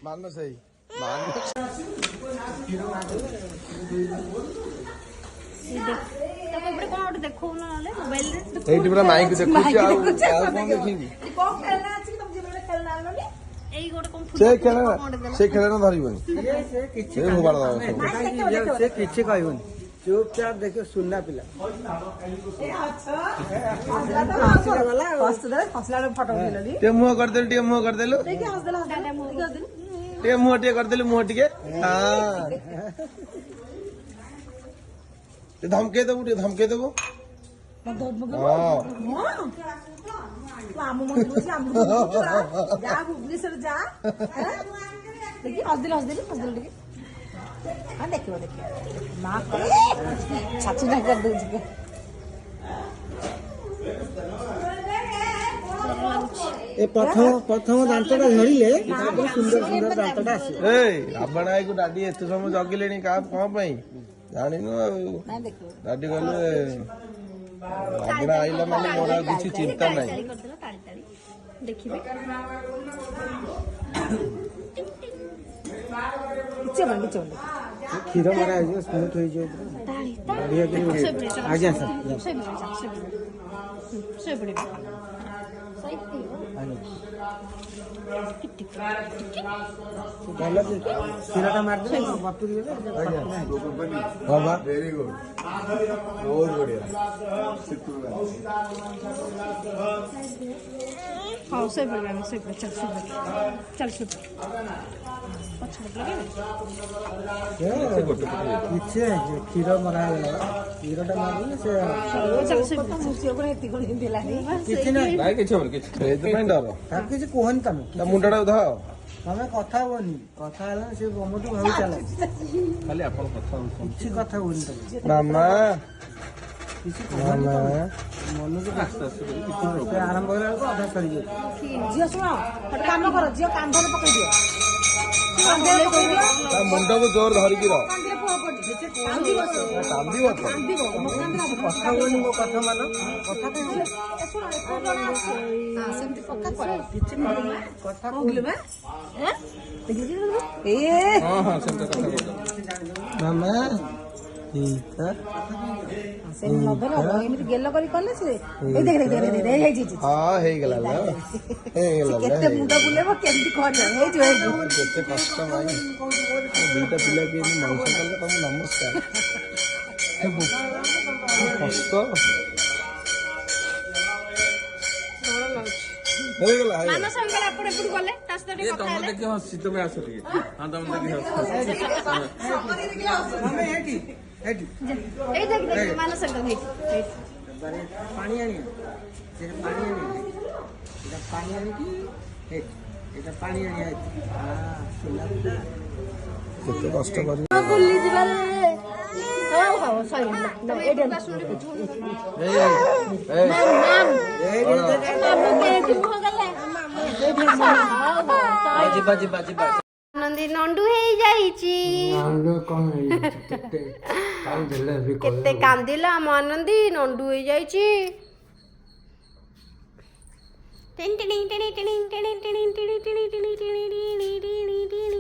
मान सही मान ଏଇଠି ପୁରା ମାଇକି ଦେଖୁଛି ଆଉ କଣ ଦେଖିବି ସେ ଖେଳନା ଧରିବନି ସେ ମୋବାଇଲ ସେ କିଛି କହିବନି ଚୁପଚାପ ଦେଖିବ ସୁନା ପିଲା ଟିକେ ମୁହଁ କରିଦେଲୁ ଟିକେ ମୁହଁ କରିଦେଲୁ ଟିକେ ମୁହଁ ଟିକେ କରିଦେଲୁ ମୁହଁ ଟିକେ ଧମକେଇ ଦବୁ ଟିକେ ଧମକେଇ ଦବୁ ଭୁବନେଶ୍ୱର ଯା ଦେଖି ହସିଦେଲି ଟିକେ ଦେଖିବ ମା ଛାଚୁ ନା କରିଦଉଛି ଏ ପ୍ରଥମ ଦାନ୍ତଟା ଧରିଲେ ତାପରେ ସୁନ୍ଦର ସୁନ୍ଦର ଦାନ୍ତଟା ଆସିବ। ରାବଣ ଆଇକୁ ଡାଡି ଏତେ ସମୟ ଜଗିଲେଣି କାହା କଣ ପାଇଁ ଜାଣିନୁ ଆଉ ଡାଡି କହିଲେ ରାବଣ ଆଇଲା ମାନେ ମୋର ଆଉ କିଛି ଚିନ୍ତା ନାହିଁ। କ୍ଷୀର ମରା ହେଇଯିବ ସ୍ମୁଥ ହେଇଯିବ ଆଜ୍ଞା ସାର୍ ଭଲ କ୍ଷୀରଟା ମାରିଦେଲେ ବତୁରି ଗଲେ ଭେରି ଗୁଡ୍ ବହୁତ ବଢିଆ हाँ सही बोल रहा है सही बोल चल सुन କିଛି କ୍ଷୀର ମରା ହେଇଗଲା କ୍ଷୀରଟା ମାରିଲେ ସେ କିଛି ନାହିଁ କିଛି ହବନି କିଛି ସେଇଥିପାଇଁ ଡର ତାକୁ କିଛି କୁହନି ତମେ ତା ମୁଣ୍ଡଟାକୁ ଧ ତମେ କଥା ହୁଅନି କଥା ହେଲା ସେ ଗମଠୁ ଭାବି ଚାଲ ଖାଲି ଆପଣ କଥା କିଛି କଥା ହୁଅନି ତମେ ମାମା କିଛି କୁହନି ମନକୁ ଆରମ୍ଭ ହେଲା ବେଳକୁ ଅଭ୍ୟାସ ସରିଯିବ ଝିଅ ଶୁଣ ଗୋଟେ କାମ କର ଝିଅ କାନ୍ଧରେ ପକେଇ ଦିଅ ତା ମୁଣ୍ଡକୁ ଜୋର ଧରିକି ରହ କାନ୍ଦିବ କଥା ହୁଅନି ମୋ କଥା ମାନ କଥା ସେମିତି ପକ୍କା କର କିଛି କଥା ମାମା ଏମିତି ଗେଲ କରି କଲେ ସେ ହେଇଗଲା କେତେ ମୁଣ୍ଡ ବୁଲେଇବ କେମିତି ହେଇଯିବ କେତେ କଷ୍ଟ ଭାଇ ଦିଟା ପିଲା ବି ମଣିଷ କଲେ ତମ ନମସ୍କାର କଷ୍ଟ ହେଇଗଲା ତମ ଦେଖି ହସି ତମେ ଆସ ଟିକେ ହଁ ତମ ଦେଖି ପାଣି ଆଣିକି ଏଇଟା ପାଣି ଆଣିବା କେତେ କଷ୍ଟ କରି ନନ୍ଦୀ ନଣ୍ଡୁ ହେଇଯାଇଛି କେତେ କାନ୍ଦିଲା ଆମ ଆନନ୍ଦୀ ନଣ୍ଡୁ ହେଇଯାଇଛି ଟିଣି ଟିଣି ଟିଣି ଟିଣି ଟିଣି ଟିଣି ଟିଣି ଟିଣି ଟିଣି ଟିଣି ଟିଣି ଟିଣି